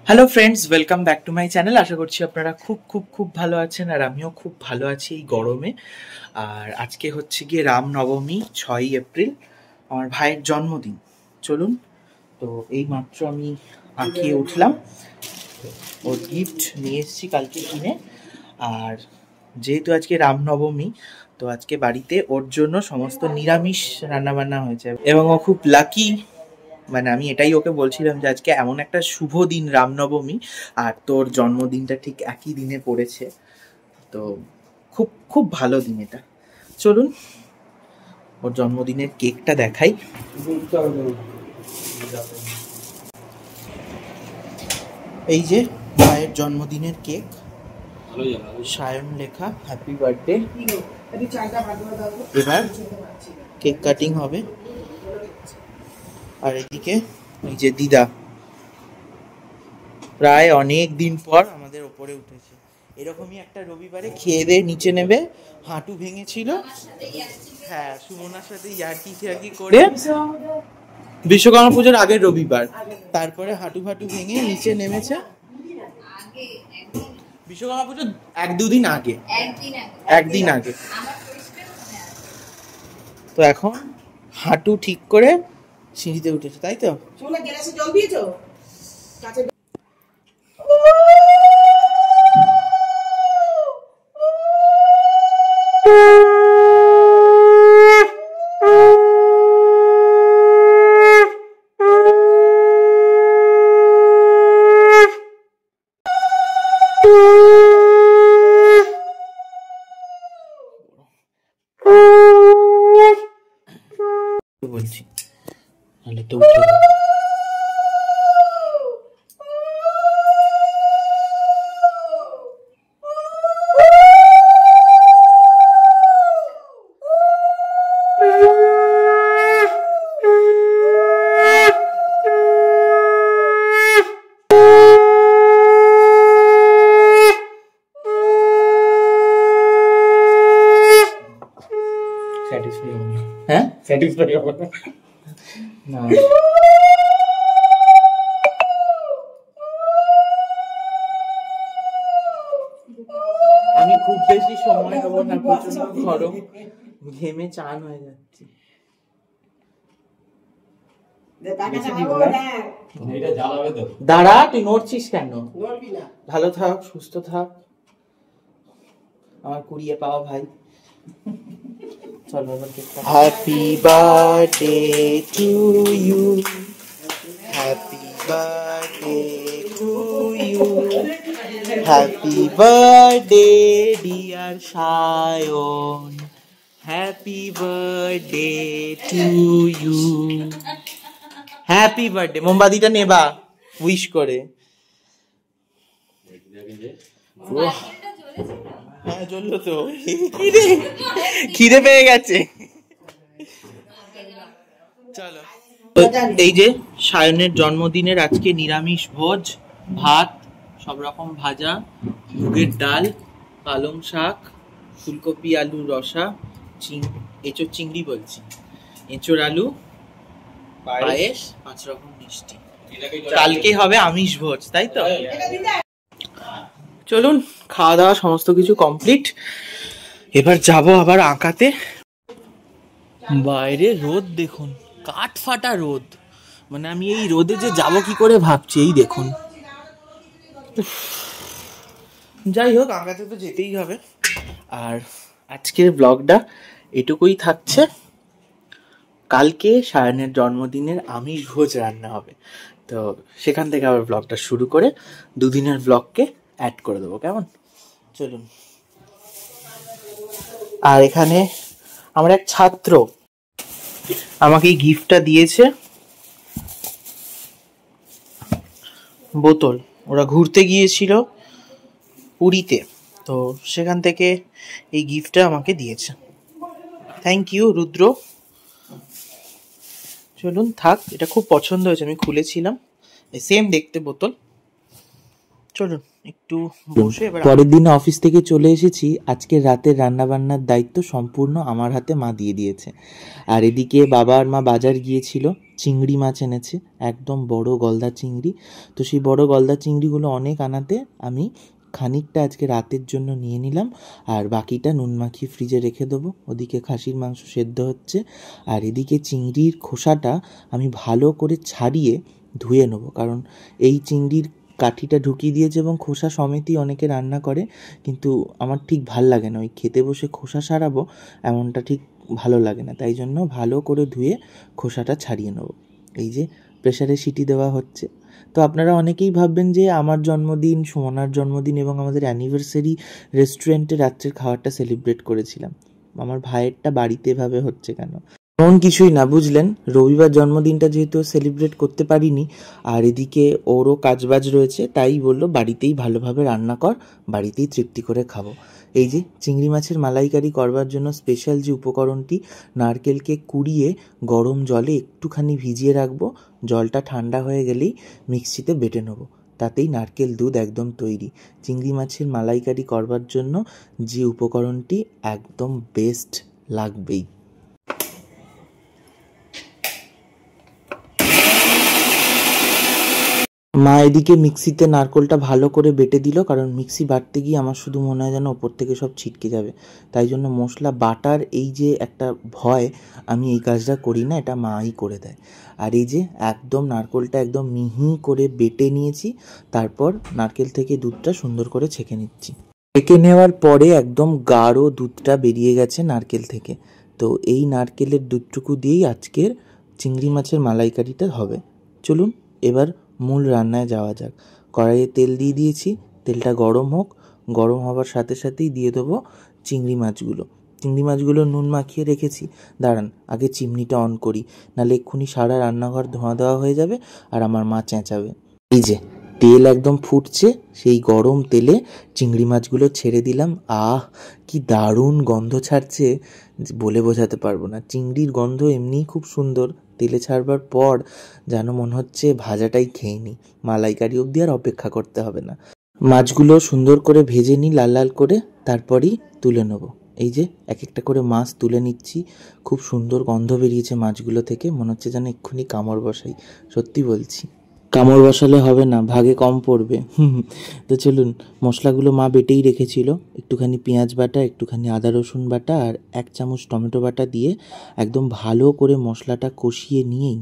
Hello friends, welcome back to my channel. আশা করছি আপনারা খুব খুব খুব ভালো আছেন, আর আমিও খুব ভালো আছি এই গরমে। আর আজকে হচ্ছে গিয়ে রামনবমী, 6ই এপ্রিল, আমার ভাইয়ের জন্মদিন। চলুন, তো এই মাত্র আমি আঁকিয়ে উঠলাম, ওর গিফট নিয়ে এসেছি কালকে কিনে। আর যেহেতু আজকে রামনবমী, তো আজকে বাড়িতে ওর জন্য সমস্ত নিরামিষ রান্নাবান্না হয়েছে এবং ও খুব লাকি। মানে আমি এটাই ওকে বলছিলাম যে আজকে এমন একটা শুভ দিন, রামনবমী, আর তোর জন্মদিনটা ঠিক একই দিনে পড়েছে, তো খুব খুব ভালো দিন এটা। চলুন ওর জন্মদিনের কেকটা দেখাই। এই যে ভাইয়ের জন্মদিনের কেক, সায়ন লেখা, হ্যাপি বার্থডে। এবার কেক কাটিং হবে। আর এদিকে এই যে দিদা, প্রায় অনেক দিন পর আমাদের ওপরে উঠেছে। এরকমই একটা রবিবারে খেয়ে দিয়ে নিচে নেবে, হাঁটু ভেঙেছিল, হ্যাঁ সুমনার সাথে ইয়ার্কি করে, বিশ্বকর্মা পুজোর আগের রবিবার, তারপরে হাঁটু ভেঙে নিচে নেমেছে। বিশ্বকর্মা পুজোর দুদিন আগে, একদিন আগে। তো এখন হাঁটু ঠিক করে সিঁড়িতে উঠেছে, তাই তো? বলছি তাহলে তো উঠে স্যাটিসফাই হবে না। আমি খুব বেশি সময় নেবো না, প্রচন্ড গরম, ঘেমে চান হয়ে যাচ্ছে। দাঁড়া, তুই নড়ছিস কেন? ভালো থাক, সুস্থ থাক, আমার কুড়িয়ে পাওয়া ভাই। চলো এবার কেকটা। Happy birthday to you, happy birthday to you, happy birthday dear Sayan, happy birthday to you, happy birthday. মোমবাতিটা নেবা উইশ করে। হ্যাঁ জ্বললো তো, খিদে পেয়ে গেছে। চলো, এই যে সায়নের জন্মদিনের আজকে নিরামিষ ভোজ, ভাত, সব রকম ভাজা, মুগের ডাল, পালং শাক, ফুলকপি আলুর রসা, এঁচোড় চিংড়ি বলছি, এঁচোড় আলু, পায়েস, 5 রকম মিষ্টি। কালকে হবে আমিষ ভোজ, তাই তো? চলুন, খাওয়া দাওয়া সমস্ত কিছু কমপ্লিট, এবার যাব আবার আঁকাতে। বাইরে রোদ দেখুন, কাঠ ফাটা রোদ, মানে আমি এই রোদে যে যাব কি করে ভাবছি। এই দেখুন, যাই হোক আঁকাতে তো যেতেই হবে। আর আজকের ব্লগটা এটুকুই থাকছে। কালকে সায়নের জন্মদিনের আমিষ ভোজ রান্না হবে, তো সেখান থেকে আবার ব্লগটা শুরু করে দুদিনের ব্লগকে অ্যাড করে দেবো, কেমন? চলুন। আর এখানে আমার এক ছাত্র আমাকে এই গিফটটা দিয়েছে, বোতল। ওরা ঘুরতে গিয়েছিল পুরীতে, তো সেখান থেকে এই গিফটটা আমাকে দিয়েছে। থ্যাংক ইউ রুদ্র। চলুন থাক, এটা খুব পছন্দ হয়েছে, আমি খুলেছিলাম, সেম দেখতে বোতল। চলুন একটু বসে এবার। পরের দিন অফিস থেকে চলে এসেছি। আজকে রাতের রান্নাবান্নার দায়িত্ব সম্পূর্ণ আমার হাতে মা দিয়ে দিয়েছে। আর এদিকে বাবা আর মা বাজার গিয়েছিল, চিংড়ি মাছ এনেছে, একদম বড় গলদা চিংড়ি। তো সেই বড় গলদা চিংড়িগুলো অনেক আনাতে আমি খানিকটা আজকে রাতের জন্য নিয়ে নিলাম, আর বাকিটা নুন মাখিয়ে ফ্রিজে রেখে দেবো। ওদিকে খাসির মাংস সেদ্ধ হচ্ছে, আর এদিকে চিংড়ির খোসাটা আমি ভালো করে ছাড়িয়ে ধুয়ে নেবো, কারণ এই চিংড়ির কাঠিটা ঢুকিয়ে দিয়েছে এবং খোসা সমেতই অনেকে রান্না করে, কিন্তু আমার ঠিক ভাল লাগে না। ওই খেতে বসে খোসা ছাড়াবো এমনটা ঠিক ভালো লাগে না, তাই জন্য ভালো করে ধুয়ে খোসাটা ছাড়িয়ে নেব। এই যে প্রেসারে সিটি দেওয়া হচ্ছে। তো আপনারা অনেকেই ভাববেন যে আমার জন্মদিন, সুমনার জন্মদিন এবং আমাদের অ্যানিভার্সারি রেস্টুরেন্টে রাত্রের খাবারটা সেলিব্রেট করেছিলাম, আমার ভাইয়েরটা বাড়িতে এভাবে হচ্ছে কেন? এমন কিছুই না, বুঝলেন। রবিবার জন্মদিনটা যেহেতু সেলিব্রেট করতে পারিনি, আর এদিকে ওরও কাজবাজ রয়েছে, তাই বললো বাড়িতেই ভালোভাবে রান্না কর, বাড়িতেই তৃপ্তি করে খাবো। এই যে চিংড়ি মাছের মালাইকারি করবার জন্য স্পেশাল যে উপকরণটি, নারকেলকে কুড়িয়ে গরম জলে একটুখানি ভিজিয়ে রাখবো, জলটা ঠান্ডা হয়ে গেলেই মিক্সিতে বেটে নেবো, তাতেই নারকেল দুধ একদম তৈরি। চিংড়ি মাছের মালাইকারি করবার জন্য যে উপকরণটি একদম বেস্ট লাগবেই। মা এদিকে মিক্সিতে নারকেলটা ভালো করে বেটে দিল, কারণ মিক্সি বাটতে গিয়ে আমার শুধু মনে হয় যেন ওপর থেকে সব ছিটকে যাবে, তাই জন্য মশলা বাটার এই যে একটা ভয়, আমি এই কাজটা করি না, এটা মাই করে দেয়। আর এই যে একদম নারকেলটা একদম মিহি করে বেটে নিয়েছি, তারপর নারকেল থেকে দুধটা সুন্দর করে ছেঁকে নিচ্ছি। ছেঁকে নেওয়ার পরে একদম গাঢ় দুধটা বেরিয়ে গেছে নারকেল থেকে। তো এই নারকেলের দুধটুকু দিয়েই আজকের চিংড়ি মাছের মালাইকারিটা হবে। চলুন এবার মূল রান্নায় যাওয়া যাক। কড়াইয়ে তেল দিয়ে দিয়েছি, তেলটা গরম হোক, গরম হবার সাথে সাথেই দিয়ে দেবো চিংড়ি মাছগুলো। চিংড়ি মাছগুলো নুন মাখিয়ে রেখেছি। দাঁড়ান আগে চিমনিটা অন করি, নাহলে এক্ষুনি সারা রান্নাঘর ধোঁয়া দেওয়া হয়ে যাবে আর আমার মা চেঁচাবে। এই যে তেল একদম ফুটছে, সেই গরম তেলে চিংড়ি মাছগুলো ছেড়ে দিলাম। আহ, কি দারুণ গন্ধ ছাড়ছে, বলে বোঝাতে পারবো না। চিংড়ির গন্ধ এমনিই খুব সুন্দর, তেলে ছাড়বার পর যেন মনে হচ্ছে ভাজাটাই খেয়ে নিই, মালাইকারি অবধি আর অপেক্ষা করতে হবে না। মাছগুলো সুন্দর করে ভেজে নিই লাল লাল করে, তারপরই তুলে নেবো। এই যে এক একটা করে মাছ তুলে নিচ্ছি, খুব সুন্দর গন্ধ বেরিয়েছে মাছগুলো থেকে, মনে হচ্ছে যেন এক্ষুনি কামড় বসাই। সত্যি বলছি, কামড় বসালে হবে না, ভাগে কম পড়বে। তো চলুন, মশলাগুলো মা বেটেই রেখেছিল, একটুখানি পেঁয়াজ বাটা, একটুখানি আদা রসুন বাটা আর 1 চামচ টমেটো বাটা দিয়ে একদম ভালো করে মশলাটা কষিয়ে নিয়েই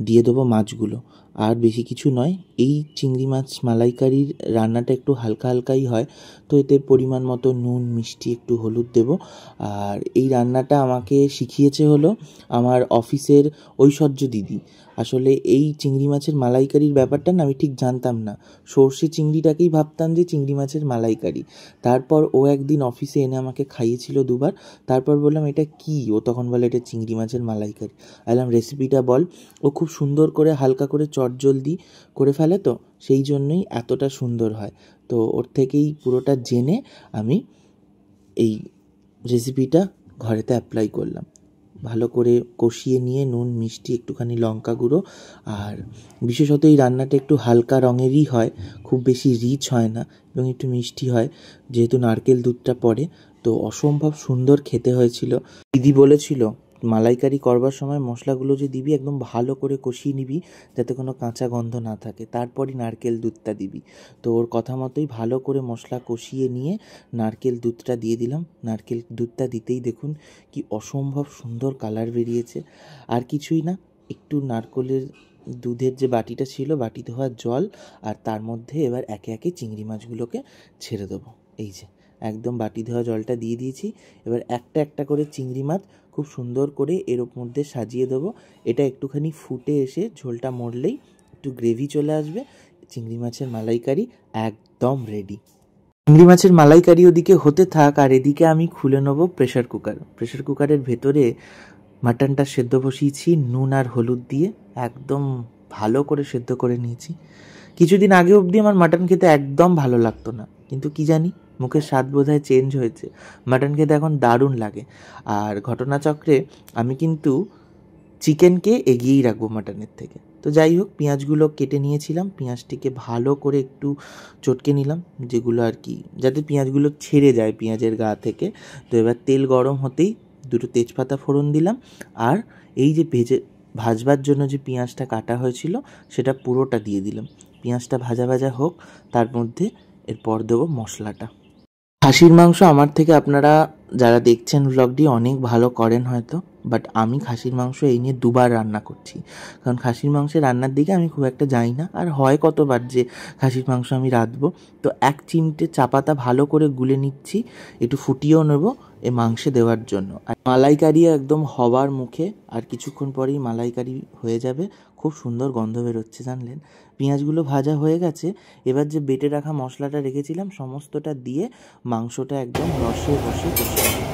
দিয়ে দেবো মাছগুলো। আর বেশি কিছু নয়, এই চিংড়ি মাছ মালাইকারির রান্নাটা একটু হালকা হালকাই হয়, তো এতে পরিমাণ মতো নুন, মিষ্টি, একটু হলুদ দেবো। আর এই রান্নাটা আমাকে শিখিয়েছে হলো আমার অফিসের ঐশ্বর্য দিদি। আসলে এই চিংড়ি মাছের মালাইকারির ব্যাপারটা না আমি ঠিক জানতাম না, সর্ষে চিংড়িটাকেই ভাবতাম যে চিংড়ি মাছের মালাইকারি। তারপর ও একদিন অফিসে এনে আমাকে খাইয়েছিল 2বার, তারপর বললাম এটা কি, ও তখন বলে এটা চিংড়ি মাছের মালাইকারি। বললাম রেসিপিটা বল। ও খুব সুন্দর করে হালকা করে চটজলদি করে ফেলে, তো সেই জন্যই এতটা সুন্দর হয়। তো ওর থেকেই পুরোটা জেনে আমি এই রেসিপিটা ঘরেতে অ্যাপ্লাই করলাম। ভালো করে কষিয়ে নিয়ে নুন, মিষ্টি, একটুখানি লঙ্কা গুঁড়ো, আর বিশেষত এই রান্নাটা একটু হালকা রঙেরই হয়, খুব বেশি রিচ হয় না এবং একটু মিষ্টি হয়, যেহেতু নারকেল দুধটা পড়ে। তো অসম্ভব সুন্দর খেতে হয়েছিল। দিদি বলেছিল মালাইকারি করবার সময় মশলাগুলো যে দিবি একদম ভালো করে কষিয়ে নিবি, যাতে কোনো কাঁচা গন্ধ না থাকে, তারপরই নারকেল দুধটা দিবি। তো ওর কথা মতোই ভালো করে মশলা কষিয়ে নিয়ে নারকেল দুধটা দিয়ে দিলাম। নারকেল দুধটা দিতেই দেখুন কি অসম্ভব সুন্দর কালার বেরিয়েছে। আর কিছুই না, একটু নারকেলের দুধের যে বাটিটা ছিল, বাটিতে হওয়া জল, আর তার মধ্যে এবার একে একে চিংড়ি মাছগুলোকে ছেড়ে দেবো। এই যে একদম বাটি ধোয়া জলটা দিয়ে দিয়েছি, এবার একটা একটা করে চিংড়ি মাছ খুব সুন্দর করে এর মধ্যে সাজিয়ে দেবো। এটা একটুখানি ফুটে এসে ঝোলটা মরলেই একটু গ্রেভি চলে আসবে, চিংড়ি মাছের মালাইকারি একদম রেডি। চিংড়ি মাছের মালাইকারি ওদিকে হতে থাক, আর এদিকে আমি খুলে নেবো প্রেশার কুকার। প্রেশার কুকারের ভেতরে মাটনটা সেদ্ধ বসিয়েছি নুন আর হলুদ দিয়ে, একদম ভালো করে সেদ্ধ করে নিয়েছি। কিছুদিন আগে অবধি আমার মাটন খেতে একদম ভালো লাগতো না, কিন্তু কি জানি মুখের স্বাদ বোধহয় চেঞ্জ হয়েছে, মাটন খেতে এখন দারুণ লাগে। আর ঘটনাচক্রে আমি কিন্তু চিকেনকে এগিয়েই রাখবো মাটনের থেকে। তো যাই হোক, পেঁয়াজগুলো কেটে নিয়েছিলাম, পেঁয়াজটিকে ভালো করে একটু চটকে নিলাম, যেগুলো আর কি যাতে পেঁয়াজগুলো ছেড়ে যায় পেঁয়াজের গা থেকে। তো এবার তেল গরম হতেই দুটো তেজপাতা ফোড়ন দিলাম, আর এই যে ভাজবার জন্য যে পেঁয়াজটা কাটা হয়েছিল সেটা পুরোটা দিয়ে দিলাম। পেঁয়াজটা ভাজা ভাজা হোক, তার মধ্যে এরপর দেবো মশলাটা। খাসির মাংস আমার থেকে আপনারা যারা দেখছেন ব্লগটি অনেক ভালো করেন হয়তো, বাট আমি খাসির মাংস এই নিয়ে দুবার রান্না করছি, কারণ খাসির মাংসের রান্নার দিকে আমি খুব একটা যাই না, আর হয় কতবার যে খাসির মাংস আমি রাঁধবো। তো এক চিমটে চা পাতা ভালো করে গুলে নিচ্ছি, একটু ফুটিয়েও নেবো এই মাংসে দেওয়ার জন্য। আর মালাইকারি একদম হবার মুখে, আর কিছুক্ষণ পরেই মালাইকারি হয়ে যাবে। খুব সুন্দর গন্ধ বেরোচ্ছে জানলেন। পেঁয়াজগুলো ভাজা হয়ে গেছে, এবার যে বেটে রাখা মশলাটা রেখেছিলাম সমস্তটা দিয়ে মাংসটা একদম রসে রসে কষে নেব।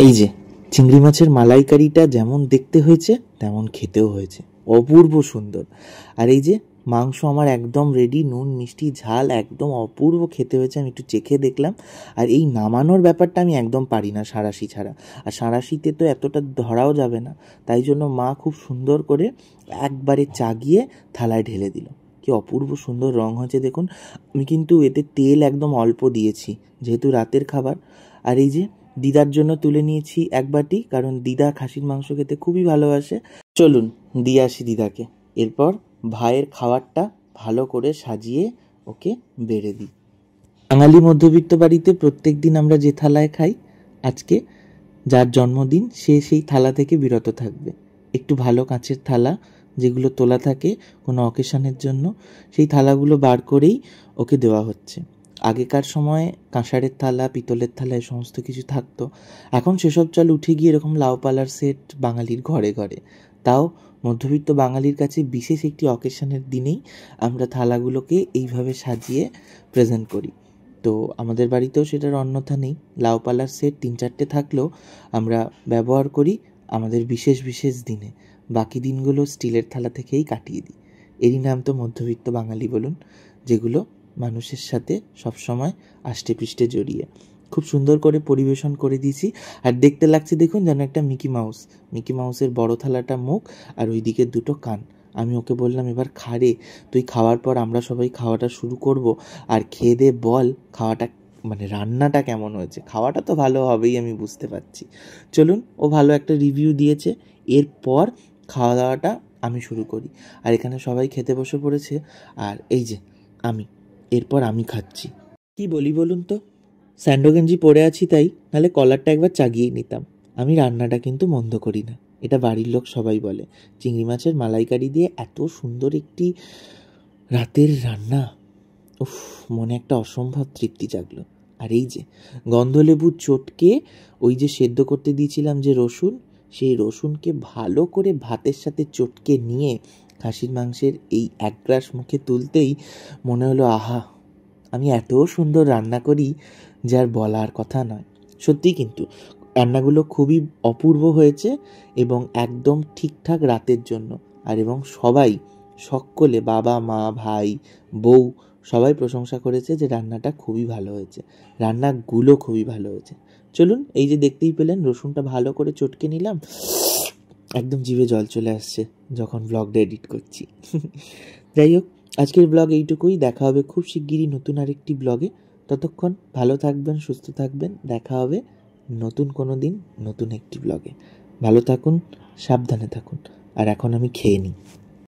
এই যে চিংড়ি মাছের মালাইকারিটা যেমন দেখতে হয়েছে তেমন খেতেও হয়েছে, অপূর্ব সুন্দর। আর এই যে মাংস আমার একদম রেডি, নুন মিষ্টি ঝাল একদম অপূর্ব খেতে হয়েছে। আমি একটু চেখে দেখলাম। আর এই নামানোর ব্যাপারটা আমি একদম পারি না সাঁড়াশি ছাড়া, আর সাঁড়াশিতে তো এতটা ধরাও যাবে না, তাই জন্য মা খুব সুন্দর করে একবারে চাগিয়ে থালায় ঢেলে দিল। কি অপূর্ব সুন্দর রং হয়েছে দেখুন। আমি কিন্তু এতে তেল একদম অল্প দিয়েছি, যেহেতু রাতের খাবার। আর এই যে দিদার জন্য তুলে নিয়েছি এক বাটি, কারণ দিদা খাসির মাংস খেতে খুবই ভালোবাসে। চলুন দিয়ে আসি দিদাকে, এরপর ভাইয়ের খাবারটা ভালো করে সাজিয়ে ওকে বেড়ে দিই। বাঙালি মধ্যবিত্ত বাড়িতে প্রত্যেক দিন আমরা যে থালায় খাই, আজকে যার জন্মদিন সে সেই থালা থেকে বিরত থাকবে। একটু ভালো কাঁচের থালা যেগুলো তোলা থাকে কোনো অকেশনের জন্য, সেই থালাগুলো বার করেই ওকে দেওয়া হচ্ছে। আগেকার সময় কাঁসারের থালা, পিতলের থালা এ সমস্ত কিছু থাকতো, এখন সেসব চাল উঠে গিয়ে এরকম লাউপালার সেট বাঙালির ঘরে ঘরে। তাও মধ্যবিত্ত বাঙালির কাছে বিশেষ একটি অকেশনের দিনেই আমরা থালাগুলোকে এইভাবে সাজিয়ে প্রেজেন্ট করি। তো আমাদের বাড়িতেও সেটার অন্যথা নেই। লাউপালার সেট 3-4টে থাকলেও আমরা ব্যবহার করি আমাদের বিশেষ বিশেষ দিনে, বাকি দিনগুলো স্টিলের থালা থেকেই কাটিয়ে দিই। এরই নাম তো মধ্যবিত্ত বাঙালি বলুন, যেগুলো মানুষের সাথে সবসময় আষ্টে পৃষ্ঠে জড়িয়ে। খুব সুন্দর করে পরিবেশন করে দিয়েছি, আর দেখতে লাগছে দেখুন যেন একটা মিকি মাউস। মিকি মাউসের বড় থালাটা মুখ, আর ওই দিকে দুটো কান। আমি ওকে বললাম, এবার খা রে, তুই খাওয়ার পর আমরা সবাই খাওয়াটা শুরু করব, আর খেয়ে দে বল খাওয়াটা মানে রান্নাটা কেমন হয়েছে। খাওয়াটা তো ভালো হবেই আমি বুঝতে পারছি। চলুন, ও ভালো একটা রিভিউ দিয়েছে, এরপর খাওয়া দাওয়াটা আমি শুরু করি। আর এখানে সবাই খেতে বসে পড়েছে, আর এই যে এরপর আমি খাচ্ছি। কি বলি বলুন তো, স্যান্ডো গেঞ্জি পরে আছি তাই, নাহলে কলারটা একবার চাগিয়েই নিতাম। আমি রান্নাটা কিন্তু মন্দ করি না, এটা বাড়ির লোক সবাই বলে। চিংড়ি মাছের মালাইকারি দিয়ে এত সুন্দর একটি রাতের রান্না, উফ, মনে একটা অসম্ভব তৃপ্তি জাগলো। আর এই যে গন্ধলেবু চটকে ওই যে সেদ্ধ করতে দিয়েছিলাম যে রসুন, সেই রসুনকে ভালো করে ভাতের সাথে চটকে নিয়ে খাসির মাংসের এই এক গ্রাস মুখে তুলতেই মনে হলো, আহা, আমি এত সুন্দর রান্না করি যার বলার কথা নয়। সত্যি কিন্তু রান্নাগুলো খুবই অপূর্ব হয়েছে, এবং একদম ঠিকঠাক রাতের জন্য। আর এবং সবাই, সকলে, বাবা মা ভাই বউ সবাই প্রশংসা করেছে যে রান্নাটা খুবই ভালো হয়েছে, রান্নাগুলো খুবই ভালো হয়েছে। চলুন, এই যে দেখতেই পেলেন রসুনটা ভালো করে চটকে নিলাম, একদম জিভে জল চলে আসছে যখন ব্লগটা এডিট করছি। যাই হোক, আজকের ব্লগ এইটুকুই। দেখা হবে খুব শিগগিরই নতুন আরেকটি ব্লগে। ততক্ষণ ভালো থাকবেন, সুস্থ থাকবেন। দেখা হবে নতুন কোনো দিন নতুন একটি ব্লগে। ভালো থাকুন, সাবধানে থাকুন। আর এখন আমি খেয়ে নিই।